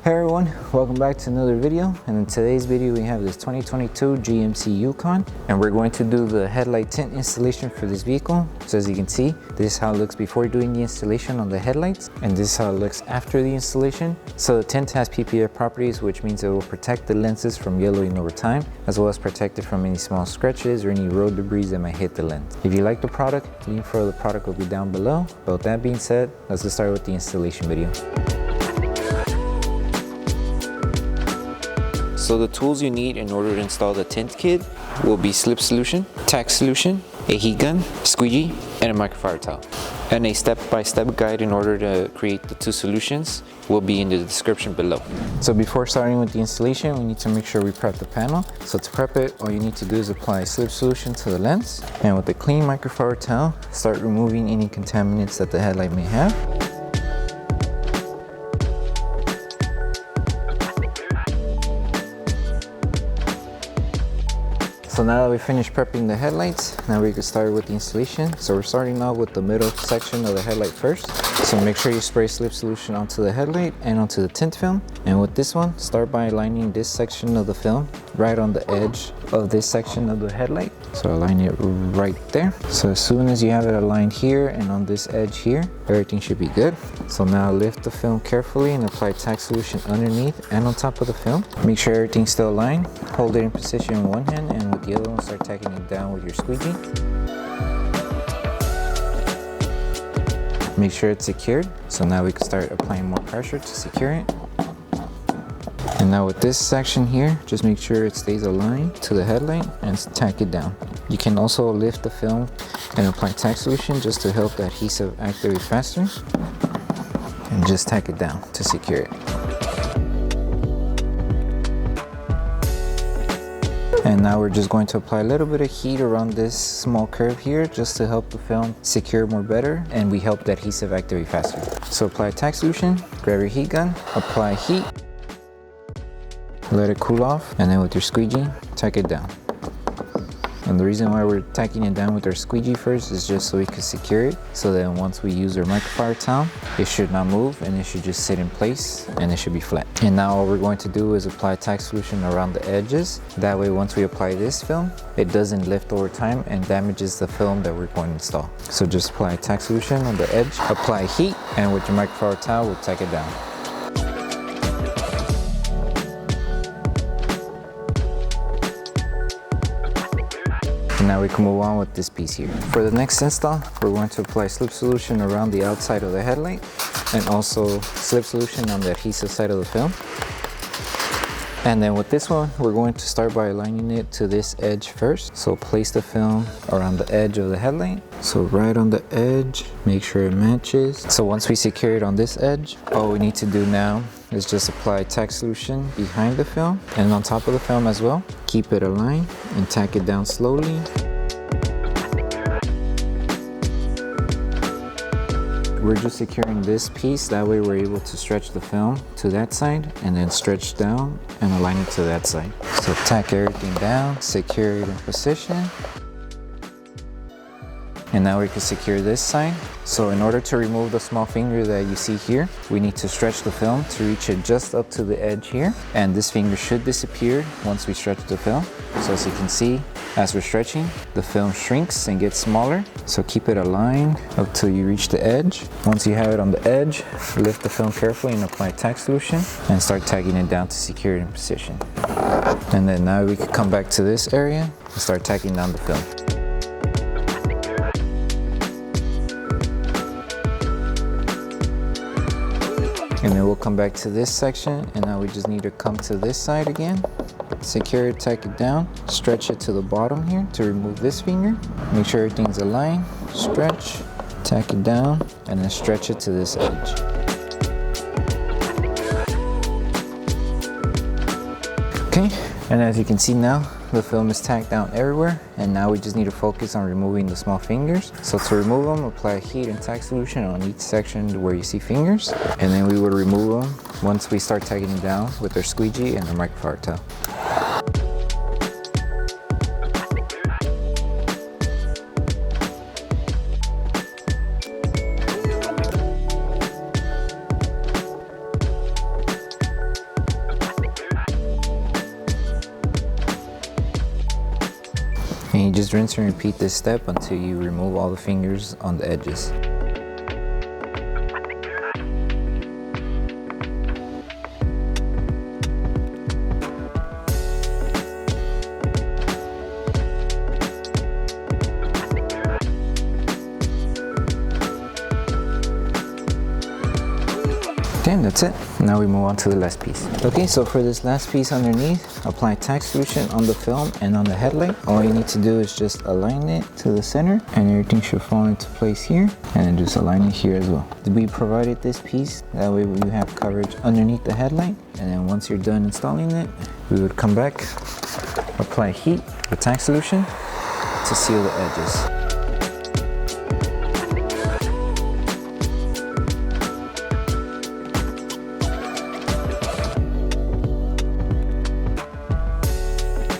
Hey everyone, welcome back to another video, and in today's video we have this 2022 GMC Yukon and we're going to do the headlight tint installation for this vehicle. So as you can see, this is how it looks before doing the installation on the headlights, and this is how it looks after the installation. So the tint has PPF properties, which means it will protect the lenses from yellowing over time, as well as protect it from any small scratches or any road debris that might hit the lens. If you like the product, link for the product will be down below. But with that being said, let's get started with the installation video. So the tools you need in order to install the tint kit will be Slip Solution, Tack Solution, a heat gun, squeegee, and a microfiber towel. And a step-by-step guide in order to create the two solutions will be in the description below. So before starting with the installation, we need to make sure we prep the panel. So to prep it, all you need to do is apply Slip Solution to the lens, and with a clean microfiber towel, start removing any contaminants that the headlight may have. So now that we finished prepping the headlights, now we can start with the installation. So we're starting off with the middle section of the headlight first. So make sure you spray Slip Solution onto the headlight and onto the tint film. And with this one, start by aligning this section of the film right on the edge of this section of the headlight. So align it right there. So as soon as you have it aligned here and on this edge here, everything should be good. So now lift the film carefully and apply Tack Solution underneath and on top of the film. Make sure everything's still aligned. Hold it in position in one hand, and with the other one, start tacking it down with your squeegee. Make sure it's secured. So now we can start applying more pressure to secure it. And now with this section here, just make sure it stays aligned to the headlight and tack it down. You can also lift the film and apply Tack Solution just to help the adhesive activate faster. And just tack it down to secure it. And now we're just going to apply a little bit of heat around this small curve here just to help the film secure more better, and we help the adhesive activate faster. So apply Tack Solution, grab your heat gun, apply heat, let it cool off, and then with your squeegee, tack it down. And the reason why we're tacking it down with our squeegee first is just so we can secure it, so that once we use our microfiber towel, it should not move and it should just sit in place and it should be flat. And now what we're going to do is apply Tack Solution around the edges. That way once we apply this film, it doesn't lift over time and damages the film that we're going to install. So just apply Tack Solution on the edge, apply heat, and with your microfiber towel, we'll tack it down. Now we can move on with this piece here. For the next install, we're going to apply Slip Solution around the outside of the headlight and also Slip Solution on the adhesive side of the film. And then with this one, we're going to start by aligning it to this edge first. So place the film around the edge of the headlight. So right on the edge, make sure it matches. So once we secure it on this edge, all we need to do now is just apply Tack Solution behind the film and on top of the film as well. Keep it aligned and tack it down slowly. We're just securing this piece, that way we're able to stretch the film to that side and then stretch down and align it to that side. So tack everything down, secure it in position. And now we can secure this side. So in order to remove the small finger that you see here, we need to stretch the film to reach it just up to the edge here. And this finger should disappear once we stretch the film. So as you can see, as we're stretching, the film shrinks and gets smaller. So keep it aligned up till you reach the edge. Once you have it on the edge, lift the film carefully and apply Tack Solution and start tagging it down to secure it in position. And then now we can come back to this area and start tacking down the film. And then we'll come back to this section, and now we just need to come to this side again. Secure it, tack it down, stretch it to the bottom here to remove this finger. Make sure everything's aligned, stretch, tack it down, and then stretch it to this edge. Okay, and as you can see now, the film is tacked down everywhere, and now we just need to focus on removing the small fingers. So to remove them, apply heat and Tack Solution on each section where you see fingers, and then we would remove them once we start tagging it down with our squeegee and our microfiber towel. And you just rinse and repeat this step until you remove all the fingers on the edges. Okay, that's it. Now we move on to the last piece. Okay, so for this last piece underneath, apply tack solution on the film and on the headlight. All you need to do is just align it to the center and everything should fall into place here. And then just align it here as well. We provided this piece, that way you have coverage underneath the headlight. And then once you're done installing it, we would come back, apply heat, the tack solution, to seal the edges.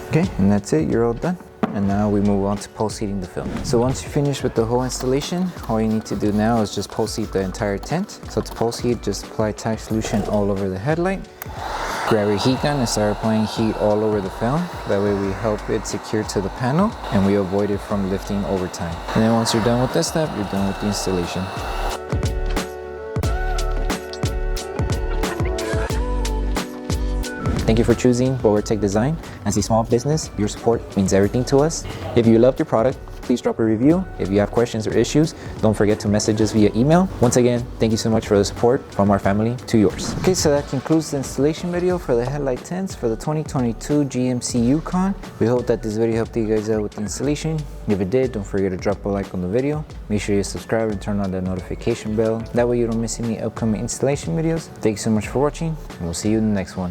Okay, and that's it, you're all done. And now we move on to post heating the film. So once you're finished with the whole installation, all you need to do now is just post heat the entire tint. So to post heat, just apply tack solution all over the headlight. Grab your heat gun and start applying heat all over the film. That way we help it secure to the panel and we avoid it from lifting over time. And then once you're done with this step, you're done with the installation. Thank you for choosing Bogar Tech Design. As a small business, your support means everything to us. If you loved your product, please drop a review. If you have questions or issues, don't forget to message us via email. Once again, thank you so much for the support from our family to yours. Okay, so that concludes the installation video for the headlight tints for the 2022 GMC Yukon. We hope that this video helped you guys out with the installation. If it did, don't forget to drop a like on the video. Make sure you subscribe and turn on the notification bell. That way you don't miss any upcoming installation videos. Thank you so much for watching, and we'll see you in the next one.